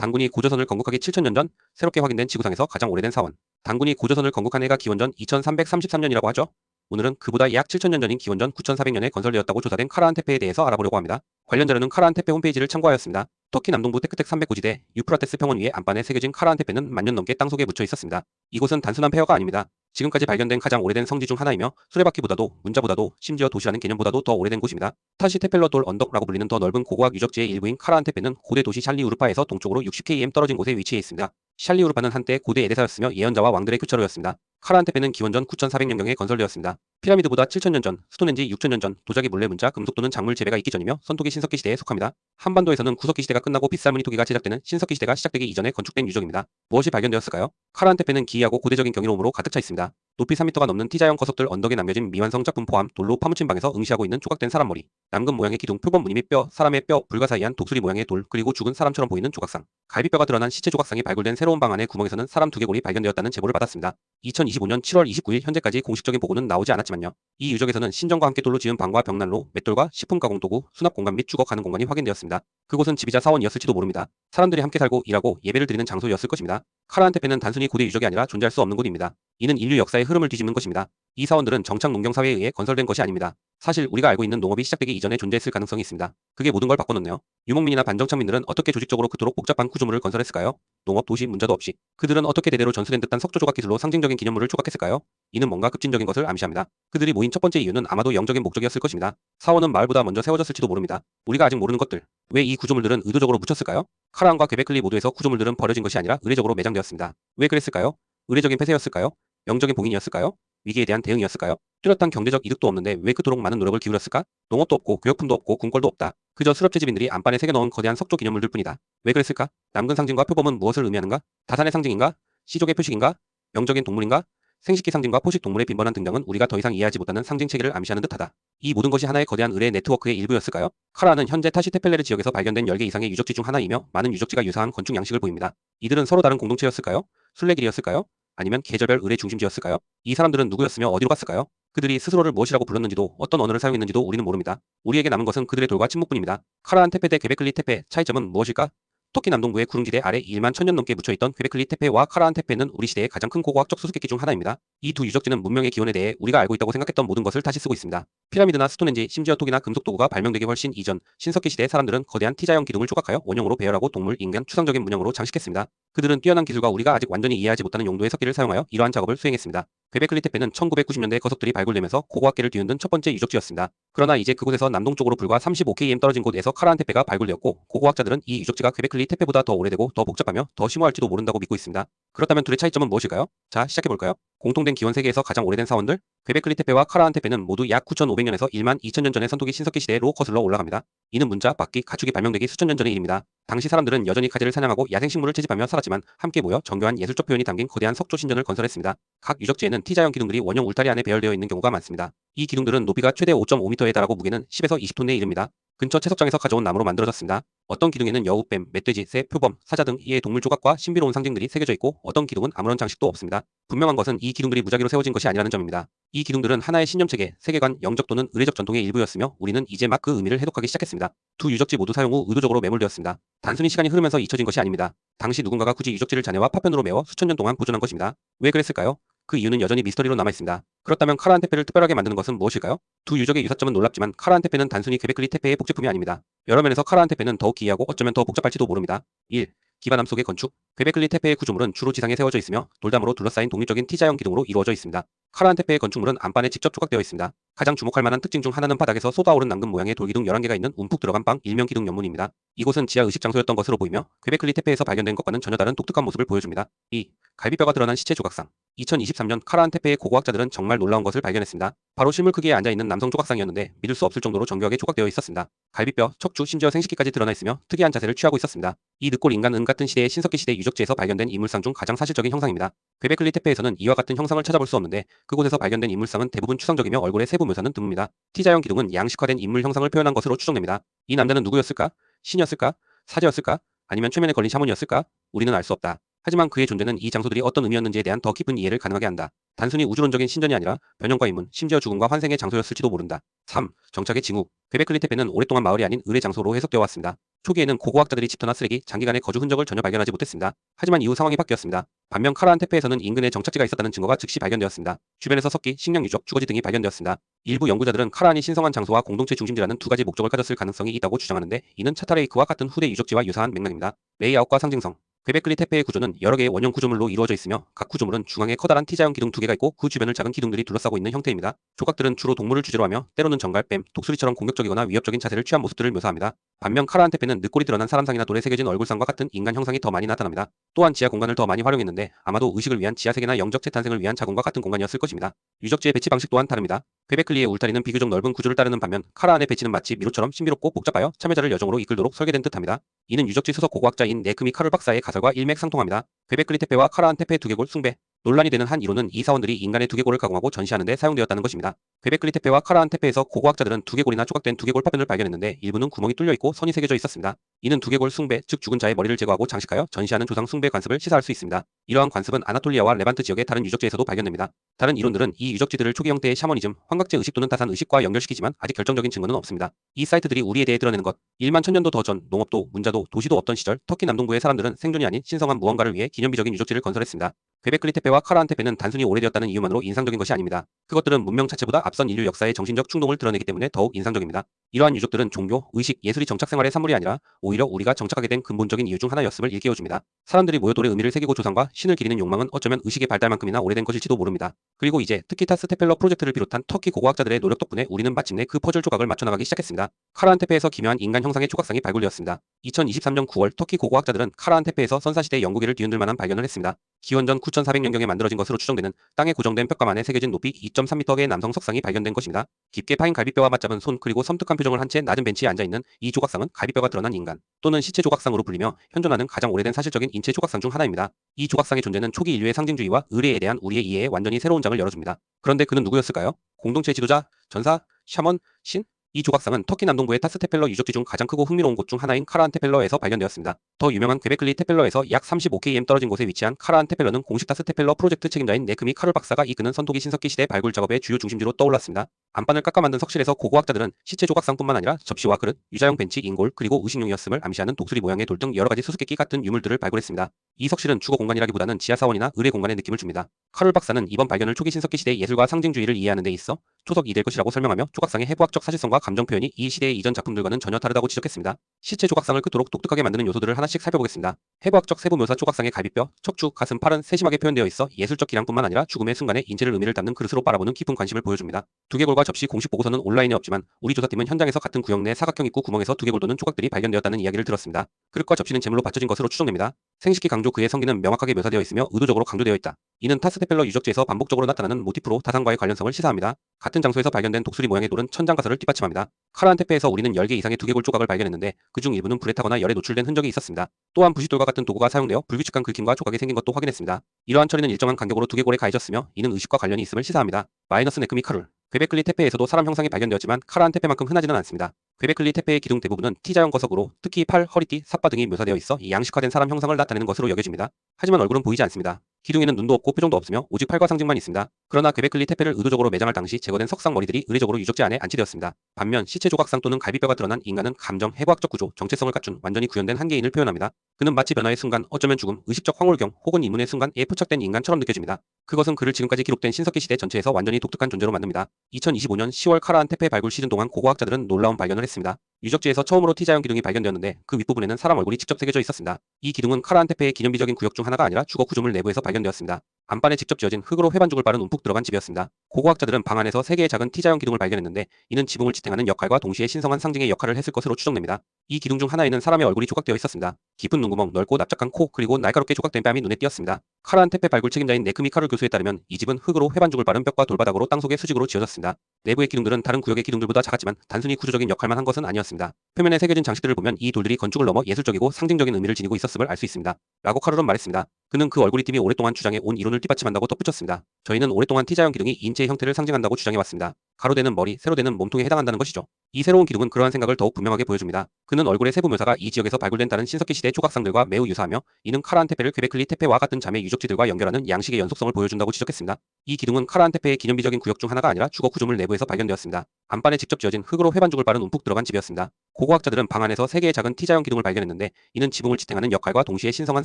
단군이 고조선을 건국하기 7000년 전, 새롭게 확인된 지구상에서 가장 오래된 사원. 단군이 고조선을 건국한 해가 기원전 2333년이라고 하죠. 오늘은 그보다 약 7000년 전인 기원전 9400년에 건설되었다고 조사된 카라한테페에 대해서 알아보려고 합니다. 관련 자료는 카라한테페 홈페이지를 참고하였습니다. 터키 남동부 테크텍 300고지대 유프라테스 평원 위에 안반에 새겨진 카라한테페는 만년 넘게 땅속에 묻혀 있었습니다. 이곳은 단순한 폐허가 아닙니다. 지금까지 발견된 가장 오래된 성지 중 하나이며 수레바퀴보다도 문자보다도 심지어 도시라는 개념보다도 더 오래된 곳입니다. 타시테펠러 돌 언덕라고 불리는 더 넓은 고고학 유적지의 일부인 카라한테페는 고대 도시 샬리우르파에서 동쪽으로 60km 떨어진 곳에 위치해 있습니다. 샬리우르파는 한때 고대 에데사였으며 예언자와 왕들의 교차로였습니다. 카라한테페는 기원전 9400년경에 건설되었습니다. 피라미드보다 7000년 전, 스톤헨지 6000년 전, 도자기 물레 문자, 금속 또는 작물 재배가 있기 전이며 선토기 신석기 시대에 속합니다. 한반도에서는 구석기 시대가 끝나고 빗살무늬 토기가 제작되는 신석기 시대가 시작되기 이전에 건축된 유적입니다. 무엇이 발견되었을까요? 카라한테페는 기이하고 고대적인 경이로움으로 가득 차 있습니다. 높이 3m가 넘는 T자형 거석들 언덕에 남겨진 미완성 작품 포함 돌로 파묻힌 방에서 응시하고 있는 조각된 사람 머리, 남금 모양의 기둥, 표범 무늬 및 뼈, 사람의 뼈, 불가사의한 독수리 모양의 돌, 그리고 죽은 사람처럼 보이는 조각상, 갈비뼈가 드러난 시체 조각상이 발굴된 새로운 방 안의 구멍에서는 사람 두개골이 발견되었다는 제보를 받았습니다. 2025년 7월 29일 현재까지 공식적인 보고는 나오지 않았지만요. 이 유적에서는 신전과 함께 돌로 지은 방과 벽난로, 맷돌과 식품 가공 도구, 수납 공간 및 주거하는 공간이 확인되었습니다. 그곳은 집이자 사원이었을지도 모릅니다. 사람들이 함께 살고 일하고 예배를 드리는 장소였을 것입니다. 카라한테페는 단순히 고대 유적이 아니라 존재할 수 없는 곳입니다. 이는 인류 역사의 흐름을 뒤집는 것입니다. 이 사원들은 정착 농경 사회에 의해 건설된 것이 아닙니다. 사실 우리가 알고 있는 농업이 시작되기 이전에 존재했을 가능성이 있습니다. 그게 모든 걸 바꿔놓네요. 유목민이나 반정착민들은 어떻게 조직적으로 그토록 복잡한 구조물을 건설했을까요? 농업, 도시, 문자도 없이. 그들은 어떻게 대대로 전수된 듯한 석조 조각 기술로 상징적인 기념물을 조각했을까요? 이는 뭔가 급진적인 것을 암시합니다. 그들이 모인 첫 번째 이유는 아마도 영적인 목적이었을 것입니다. 사원은 마을보다 먼저 세워졌을지도 모릅니다. 우리가 아직 모르는 것들. 왜 이 구조물들은 의도적으로 묻혔을까요? 카라한과 괴베클리 모두에서 구조물들은 버려진 것이 아니라 의례적으로 매장되었습니다. 왜 그랬을까요? 의례적인 폐쇄였을까요? 영적인 봉인이었을까요? 위기에 대한 대응이었을까요? 뚜렷한 경제적 이득도 없는데 왜 그토록 많은 노력을 기울였을까? 농업도 없고 교역품도 없고 궁궐도 없다. 그저 수렵채집인들이 안반에 새겨넣은 거대한 석조 기념물들 뿐이다. 왜 그랬을까? 남근 상징과 표범은 무엇을 의미하는가? 다산의 상징인가? 시족의 표식인가? 영적인 동물인가? 생식기 상징과 포식 동물의 빈번한 등장은 우리가 더 이상 이해하지 못하는 상징 체계를 암시하는 듯하다. 이 모든 것이 하나의 거대한 의뢰 네트워크의 일부였을까요? 카라는 현재 타시테펠레르 지역에서 발견된 10개 이상의 유적지 중 하나이며 많은 유적지가 유사한 건축 양식을 보입니다. 이들은 서로 다른 공동체였을까요? 순례길이었을까요? 아니면 계절별 의뢰 중심지였을까요? 이 사람들은 누구였으며 어디로 갔을까요? 그들이 스스로를 무엇이라고 불렀는지도 어떤 언어를 사용했는지도 우리는 모릅니다. 우리에게 남은 것은 그들의 돌과 침묵뿐입니다. 카라한 테페 대 괴베클리 테페 차이점은 무엇일까? 터키 남동부의 구릉지대 아래 1만 1000년 넘게 묻혀있던 괴베클리 테페와 카라한 테페는 우리 시대의 가장 큰 고고학적 수수께끼 중 하나입니다. 이 두 유적지는 문명의 기원에 대해 우리가 알고 있다고 생각했던 모든 것을 다시 쓰고 있습니다. 피라미드나 스톤헨지, 심지어 톡이나 금속 도구가 발명되기 훨씬 이전 신석기 시대의 사람들은 거대한 T자형 기둥을 조각하여 원형으로 배열하고 동물, 인간, 추상적인 문양으로 장식했습니다. 그들은 뛰어난 기술과 우리가 아직 완전히 이해하지 못하는 용도의 석기를 사용하여 이러한 작업을 수행했습니다. 괴베클리 테페는 1990년대 거석들이 발굴되면서 고고학계를 뒤흔든 첫 번째 유적지였습니다. 그러나 이제 그곳에서 남동쪽으로 불과 35km 떨어진 곳에서 카라한 테페가 발굴되었고 고고학자들은 이 유적지가 괴베클리 테페보다 더 오래되고 더 복잡하며 더 심오할지도 모른다고 믿고 있습니다. 그렇다면 둘의 차이점은 무엇일까요? 자, 시작해볼까요? 공통된 기원 세계에서 가장 오래된 사원들? 괴베클리 테페와 카라한 테페는 모두 약 9500년에서 1만 2000년 전의 선토기 신석기 시대로 거슬러 올라갑니다. 이는 문자, 바퀴, 가축이 발명되기 수천 년 전의 일입니다. 당시 사람들은 여전히 가재를 사냥하고 야생식물을 채집하며 살았지만 함께 모여 정교한 예술적 표현이 담긴 거대한 석조 신전을 건설했습니다. 각 유적지에는 T자형 기둥들이 원형 울타리 안에 배열되어 있는 경우가 많습니다. 이 기둥들은 높이가 최대 5.5m에 달하고 무게는 10에서 20톤에 이릅니다. 근처 채석장에서 가져온 나무로 만들어졌습니다. 어떤 기둥에는 여우, 뱀, 멧돼지, 새, 표범, 사자 등 이의 동물 조각과 신비로운 상징들이 새겨져 있고 어떤 기둥은 아무런 장식도 없습니다. 분명한 것은 이 기둥들이 무작위로 세워진 것이 아니라는 점입니다. 이 기둥들은 하나의 신념체계, 세계관, 영적 또는 의례적 전통의 일부였으며 우리는 이제 막 그 의미를 해독하기 시작했습니다. 두 유적지 모두 사용 후 의도적으로 매몰되었습니다. 단순히 시간이 흐르면서 잊혀진 것이 아닙니다. 당시 누군가가 굳이 유적지를 잔해와 파편으로 메워 수천 년 동안 보존한 것입니다. 왜 그랬을까요? 그 이유는 여전히 미스터리로 남아있습니다. 그렇다면 카라한 테페를 특별하게 만드는 것은 무엇일까요? 두 유적의 유사점은 놀랍지만 카라한 테페는 단순히 괴베클리 테페의 복제품이 아닙니다. 여러 면에서 카라한 테페는 더욱 기이하고 어쩌면 더 복잡할지도 모릅니다. 1. 기반암 속의 건축. 괴베클리 테페의 구조물은 주로 지상에 세워져 있으며 돌담으로 둘러싸인 독립적인 T자형 기둥으로 이루어져 있습니다. 카라한 테페의 건축물은 안반에 직접 조각되어 있습니다. 가장 주목할 만한 특징 중 하나는 바닥에서 쏟아오른 남금 모양의 돌기둥 11개가 있는 움푹 들어간 방 일명 기둥 연문입니다. 이곳은 지하 의식 장소였던 것으로 보이며 괴베클리 테페에서 발견된 것과는 전혀 다른 독특한 모습을 보여줍니다. 2. 갈비뼈가 드러난 시체 조각상. 2023년 카라한 테페의 고고학자들은 정말 놀라운 것을 발견했습니다. 바로 실물 크기에 앉아있는 남성 조각상이었는데 믿을 수 없을 정도로 정교하게 조각되어 있었습니다. 갈비뼈, 척추, 심지어 생식기까지 드러나 있으며 특이한 자세를 취하고 있었습니다. 이 늑골 인간 같은 시대의 신석기 시대 유적지에서 발견된 인물상 중 가장 사실적인 형상입니다. 괴베클리 테페에서는 이와 같은 형상을 찾아볼 수 없는데 그곳에서 발견된 인물상은 대부분 추상적이며 얼굴의 세부 묘사는 드뭅니다. T자형 기둥은 양식화된 인물 형상을 표현한 것으로 추정됩니다. 이 남자는 누구였을까? 신이었을까? 사제였을까? 아니면 최면에 걸린 샤먼이었을까? 우리는 알 수 없다. 하지만 그의 존재는 이 장소들이 어떤 의미였는지에 대한 더 깊은 이해를 가능하게 한다. 단순히 우주론적인 신전이 아니라 변형과 인문, 심지어 죽음과 환생의 장소였을지도 모른다. 3. 정착의 징후. 괴베클리 테페는 오랫동안 마을이 아닌 의뢰 장소로 해석되어 왔습니다. 초기에는 고고학자들이 집터나 쓰레기, 장기간의 거주 흔적을 전혀 발견하지 못했습니다. 하지만 이후 상황이 바뀌었습니다. 반면 카라한 테페에서는 인근에 정착지가 있었다는 증거가 즉시 발견되었습니다. 주변에서 석기, 식량 유적, 주거지 등이 발견되었습니다. 일부 연구자들은 카라한이 신성한 장소와 공동체 중심지라는 두 가지 목적을 가졌을 가능성이 있다고 주장하는데, 이는 차타레이크와 같은 후대 유적지와 유사한 맥락입니다. 레이아웃과 상징성. 괴베클리 테페의 구조는 여러 개의 원형 구조물로 이루어져 있으며, 각 구조물은 중앙에 커다란 T자형 기둥 두 개가 있고 그 주변을 작은 기둥들이 둘러싸고 있는 형태입니다. 조각들은 주로 동물을 주제로 하며 때로는 정갈, 뱀, 독수리처럼 공격적이거나 위협적인 자세를 취한 모습들을 묘사합니다. 반면 카라한 테페는 늑골이 드러난 사람상이나 돌에 새겨진 얼굴상과 같은 인간 형상이 더 많이 나타납니다. 또한 지하 공간을 더 많이 활용했는데, 아마도 의식을 위한 지하세계나 영적 재탄생을 위한 자궁과 같은 공간이었을 것입니다. 유적지의 배치 방식 또한 다릅니다. 괴베클리의 울타리는 비교적 넓은 구조를 따르는 반면, 카라한의 배치는 마치 미로처럼 신비롭고 복잡하여 참여자를 여정으로 이끌도록 설계된 듯합니다. 이는 유적지 수석 고고학자인 네크미 카룰 박사의 가설과 일맥상통합니다. 괴베클리 테페와 카라한 테페 두개골 숭배. 논란이 되는 한 이론은 이 사원들이 인간의 두개골을 가공하고 전시하는 데 사용되었다는 것입니다. 괴베클리 테페와 카라한 테페에서 고고학자들은 두개골이나 조각된 두개골 파편을 발견했는데, 일부는 구멍이 뚫려 있고 선이 새겨져 있었습니다. 이는 두개골 숭배, 즉 죽은 자의 머리를 제거하고 장식하여 전시하는 조상 숭배 관습을 시사할 수 있습니다. 이러한 관습은 아나톨리아와 레반트 지역의 다른 유적지에서도 발견됩니다. 다른 이론들은 이 유적지들을 초기 형태의 샤머니즘, 환각제 의식 또는 타산 의식과 연결시키지만 아직 결정적인 증거는 없습니다. 이 사이트들이 우리에 대해 드러내는 것. 1만 천년도 더 전, 농업도, 문자도, 도시도 없던 시절 터키 남동부의 사람들은 생존이 아닌 신성한 무언가를 위해 기념비적인 유적지를 건설했습니다. 괴베클리 테페와 카라한 테페는 단순히 오래되었다는 이유만으로 인상적인 것이 아닙니다. 그것들은 문명 자체보다 앞선 인류 역사의 정신적 충동을 드러내기 때문에 더욱 인상적입니다. 이러한 유적들은 종교, 의식, 예술이 정착 생활의 산물이 아니라 오히려 우리가 정착하게 된 근본적인 이유 중 하나였음을 일깨워줍니다. 사람들이 모여 돌의 의미를 새기고 조상과 신을 기리는 욕망은 어쩌면 의식의 발달만큼이나 오래된 것일지도 모릅니다. 그리고 이제 특히 타스 테펠러 프로젝트를 비롯한 터키 고고학자들의 노력 덕분에 우리는 마침내 그 퍼즐 조각을 맞춰나가기 시작했습니다. 카라한 테페에서 기묘한 인간 형상의 조각상이 발굴되었습니다. 2023년 9월 터키 고고학자들은 카라한 테페에서 선사시대 연구기를 뒤흔들 만한 발견을 했습니다. 기원전 9400년경에 만들어진 것으로 추정되는 땅에 고정된 뼈가만에 새겨진 높이 2.3m의 남성 석상이 발견된 것입니다. 깊게 파인 갈비뼈와 맞잡은 손 그리고 섬뜩한 표정을 한 채 낮은 벤치에 앉아있는 이 조각상은 갈비뼈가 드러난 인간 또는 시체 조각상으로 불리며 현존하는 가장 오래된 사실적인 인체 조각상 중 하나입니다. 이 조각상의 존재는 초기 인류의 상징주의와 의례에 대한 우리의 이해에 완전히 새로운 장을 열어줍니다. 그런데 그는 누구였을까요? 공동체 지도자, 전사, 샤먼, 신? 이 조각상은 터키 남동부의 타스 테펠러 유적지 중 가장 크고 흥미로운 곳 중 하나인 카라한 테펠러에서 발견되었습니다. 더 유명한 괴베클리 테펠러에서 약 35km 떨어진 곳에 위치한 카라한 테펠러는 공식 타스 테펠러 프로젝트 책임자인 네크미 카룰 박사가 이끄는 선토기 신석기 시대 발굴 작업의 주요 중심지로 떠올랐습니다. 안반을 깎아 만든 석실에서 고고학자들은 시체 조각상뿐만 아니라 접시와 그릇, 유자용 벤치, 인골, 그리고 의식용이었음을 암시하는 독수리 모양의 돌 등 여러가지 수수께끼 같은 유물들을 발굴했습니다. 이 석실은 주거 공간이라기보다는 지하사원이나 의뢰 공간의 느낌을 줍니다. 카룰 박사는 이번 발견을 초기 신석기 시대의 예술과 상징주의를 이해하는 데 있어 초석이 될 것이라고 설명하며 조각상의 해부학적 사실성과 감정 표현이 이 시대의 이전 작품들과는 전혀 다르다고 지적했습니다. 시체 조각상을 그토록 독특하게 만드는 요소들을 하나씩 살펴보겠습니다. 해부학적 세부 묘사 조각상의 갈비뼈, 척추, 가슴, 팔은 세심하게 표현되어 있어 예술적 기량뿐만 아니라 죽음의 순간에 인체를 의미를 담는 그릇으로 바라보는 깊은 관심을 보여줍니다. 두개골과 접시 공식 보고서는 온라인에 없지만 우리 조사팀은 현장에서 같은 구역 내 사각형 입구 구멍에서 두개골 또는 조각들이 발견되었다는 이야기를 들었습니다. 그릇과 접시는 제물로 바쳐진 것으로 추정됩니다. 생식기 강조 그의 성기는 명확하게 묘사되어 있으며 의도적으로 강조되어 있다. 이는 타스 테펠러 유적지에서 반복적으로 나타나는 모티프로 타산과의 관련성을 시사합니다. 같은 장소에서 발견된 독수리 모양의 돌은 천장 가설을 뒷받침합니다. 카라한 테페에서 우리는 10개 이상의 두개골 조각을 발견했는데 그중 일부는 불에 타거나 열에 노출된 흔적이 있었습니다. 또한 부싯돌과 같은 도구가 사용되어 불규칙한 긁힘과 조각이 생긴 것도 확인했습니다. 이러한 처리는 일정한 간격으로 두개골에 가해졌으며 이는 의식과 관련이 있음을 시사합니다. 마이너스 네크미 카룰. 괴베클리 테페에서도 사람 형상이 발견되었지만 카라한 테페만큼 흔하지는 않습니다. 괴베클리 테페의 기둥 대부분은 T자형 거석으로 특히 팔, 허리띠, 삿바 등이 묘사되어 있어 이 양식화된 사람 형상을 나타내는 것으로 여겨집니다. 하지만 얼굴은 보이지 않습니다. 기둥에는 눈도 없고 표정도 없으며 오직 팔과 상징만 있습니다. 그러나 괴베클리 테페를 의도적으로 매장할 당시 제거된 석상 머리들이 의례적으로 유적지 안에 안치되었습니다. 반면 시체 조각상 또는 갈비뼈가 드러난 인간은 감정, 해부학적 구조, 정체성을 갖춘 완전히 구현된 한계인을 표현합니다. 그는 마치 변화의 순간, 어쩌면 죽음, 의식적 황홀경 혹은 이문의 순간에 포착된 인간처럼 느껴집니다. 그것은 그를 지금까지 기록된 신석기 시대 전체에서 완전히 독특한 존재로 만듭니다. 2025년 10월 카라한 테페 발굴 시즌 동안 고고학자들은 놀라운 발견을 했습니다. 유적지에서 처음으로 T자형 기둥이 발견되었는데 그 윗부분에는 사람 얼굴이 직접 새겨져 있었습니다. 이 기둥은 카라한 테페의 기념비적인 구역 중 하나가 아니라 주거 구조물 내부에서 발견되었습니다. 안반에 직접 지어진 흙으로 회반죽을 바른 움푹 들어간 집이었습니다. 고고학자들은 방 안에서 3개의 작은 T자형 기둥을 발견했는데 이는 지붕을 지탱하는 역할과 동시에 신성한 상징의 역할을 했을 것으로 추정됩니다. 이 기둥 중 하나에는 사람의 얼굴이 조각되어 있었습니다. 깊은 눈구멍, 넓고 납작한 코, 그리고 날카롭게 조각된 뺨이 눈에 띄었습니다. 카라한 테페 발굴 책임자인 네크미 카룰 교수에 따르면 이 집은 흙으로 회반죽을 바른 벽과 돌바닥으로 땅속의 수직으로 지어졌습니다. 내부의 기둥들은 다른 구역의 기둥들보다 작았지만 단순히 구조적인 역할만 한 것은 아니었습니다. 표면에 새겨진 장식들을 보면 이 돌들이 건축을 넘어 예술적이고 상징적인 의미를 지니고 있었음을 알 수 있습니다. 라고 카룰은 말했습니다. 그는 그 얼굴이 뜸이 오랫동안 주장해 온 이론을 뒷받침한다고 덧붙였습니다. 저희는 오랫동안 T자형 기둥이 인체의 형태를 상징한다고 주장해왔습니다. 가로되는 머리, 세로되는 몸통에 해당한다는 것이죠. 이 새로운 기둥은 그러한 생각을 더욱 분명하게 보여줍니다. 그는 얼굴의 세부 묘사가 이 지역에서 발굴된 다른 신석기 시대 조각상들과 매우 유사하며 이는 카라한 테페를 퀘베클리 테페와 같은 자매 유적지들과 연결하는 양식의 연속성을 보여준다고 지적했습니다. 이 기둥은 카라한 테페의 기념비적인 구역 중 하나가 아니라 주거 구조물 내부에서 발견되었습니다. 안반에 직접 지어진 흙으로 회반죽을 바른 움푹 들어간 집이었습니다. 고고학자들은 방 안에서 3개의 작은 T자형 기둥을 발견했는데 이는 지붕을 지탱하는 역할과 동시에 신성한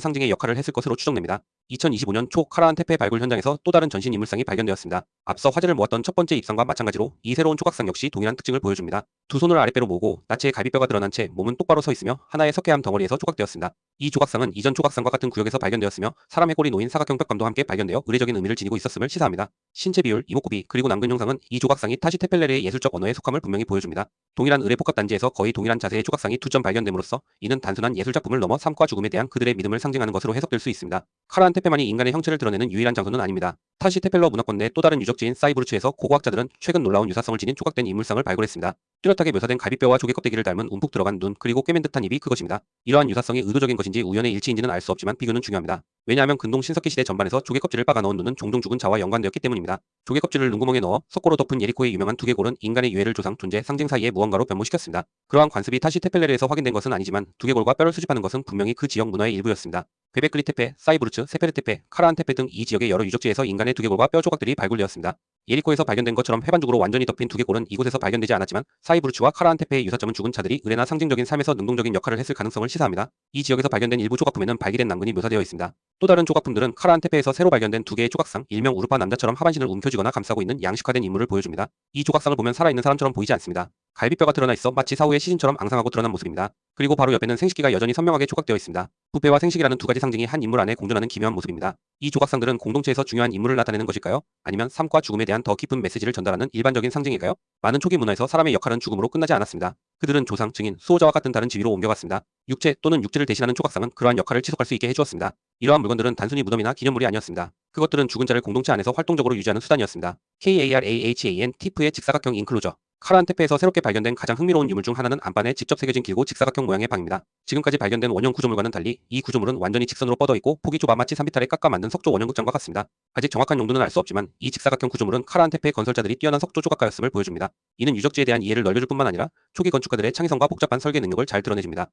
상징의 역할을 했을 것으로 추정됩니다. 2025년 초 카라한 테페 발굴 현장에서 또 다른 전신 인물상이 발견되었습니다. 앞서 화제를 모았던 첫 번째 입상과 마찬가지로 이 새로운 조각상 역시 동일한 특징을 보여줍니다. 두 손을 아랫배로 모으고 나체의 갈비뼈가 드러난 채 몸은 똑바로 서 있으며 하나의 석회암 덩어리에서 조각되었습니다. 이 조각상은 이전 조각상과 같은 구역에서 발견되었으며 사람의 꼴이 놓인 사각형 벽감도 함께 발견되어 의례적인 의미를 지니고 있었음을 시사합니다. 신체 비율, 이목구비, 그리고 남근 형상은 이 조각상이 타시 테펠레르의 예술적 언어에 속함을 분명히 보여줍니다. 동일한 의뢰 복합 단지에서 거의 동일한 자세의 조각상이 두 점 발견됨으로써 이는 단순한 예술 작품을 넘어 삶과 죽음에 대한 그들의 믿음을 상징하는 것으로 해석될 수 있습니다. 카라한 테페만이 인간의 형체를 드러내는 유일한 장소는 아닙니다. 타시 테펠러 문화권 내 또 다른 유적지인 사이부르츠에서 고고학자들은 최근 놀라운 유사성을 지닌 조각된 인물상을 발굴했습니다. 뚜렷하게 묘사된 갈비뼈와 조개 껍데기를 닮은 움푹 들어간 눈 그리고 꿰맨 듯한 입이 그것입니다. 이러한 유사성이 의도적인 것인지 우연의 일치인지는 알 수 없지만 비교는 중요합니다. 왜냐하면 근동 신석기 시대 전반에서 조개 껍질을 빻아 넣은 눈은 종종 죽은 자와 연관되었기 때문입니다. 조개 껍질을 눈구멍에 넣어 석고로 덮은 예리코의 유명한 두개골은 인간의 유해를 조상, 존재, 상징 사이의 무언가로 변모시켰습니다. 그러한 관습이 타시 테펠레르에서 확인된 것은 아니지만 두개골과 뼈를 수집하는 것은 분명히 그 지역 문화의 일부였습니다. 퀘베클리 테페, 사이부르츠, 세페르 테페, 카라한 테페 등 이 지역의 여러 유적지에서 인간의 두개골과 뼈 조각들이 발굴되었습니다. 예리코에서 발견된 것처럼 회반죽으로 완전히 덮인 두개골은 이곳에서 발견되지 않았지만 사이부르츠와 카라한 테페의 유사점은 죽은 자들이 의례나 상징적인 삶에서 능동적인 역할을 했을 가능성을 시사합니다. 이 지역에서 발견된 일부 조각품에는 발기된 남근이 묘사되어 있습니다. 또 다른 조각품들은 카라한 테페에서 새로 발견된 두 개의 조각상, 일명 우르파 남자처럼 하반신을 움켜쥐거나 감싸고 있는 양식화된 인물을 보여줍니다. 이 조각상을 보면 살아있는 사람처럼 보이지 않습니다. 갈비뼈가 드러나 있어 마치 사후의 시신처럼 앙상하고 드러난 모습입니다. 그리고 바로 옆에는 생식기가 여전히 선명하게 조각되어 있습니다. 부패와 생식이라는 두 가지 상징이 한 인물 안에 공존하는 기묘한 모습입니다. 이 조각상들은 공동체에서 중요한 인물을 나타내는 것일까요? 아니면 삶과 죽음에 대한 더 깊은 메시지를 전달하는 일반적인 상징일까요? 많은 초기 문화에서 사람의 역할은 죽음으로 끝나지 않았습니다. 그들은 조상, 증인, 수호자와 같은 다른 지위로 옮겨갔습니다. 육체 또는 육체를 대신하는 조각상은 그러한 역할을 지속할 수 있게 해주었습니다. 이러한 물건들은 단순히 무덤이나 기념물이 아니었습니다. 그것들은 죽은 자를 공동체 안에서 활동적으로 유지하는 수단이었습니다. KARAHAN 티프의 직사각형 인클로저 카라한 테페에서 새롭게 발견된 가장 흥미로운 유물 중 하나는 안반에 직접 새겨진 길고 직사각형 모양의 방입니다. 지금까지 발견된 원형 구조물과는 달리 이 구조물은 완전히 직선으로 뻗어 있고 폭이 좁아 마치 산비탈에 깎아 만든 석조 원형극장과 같습니다. 아직 정확한 용도는 알 수 없지만 이 직사각형 구조물은 카라한 테페의 건설자들이 뛰어난 석조 조각가였음을 보여줍니다. 이는 유적지에 대한 이해를 넓혀줄 뿐만 아니라 초기 건축가들의 창의성과 복잡한 설계 능력을 잘 드러내줍니다.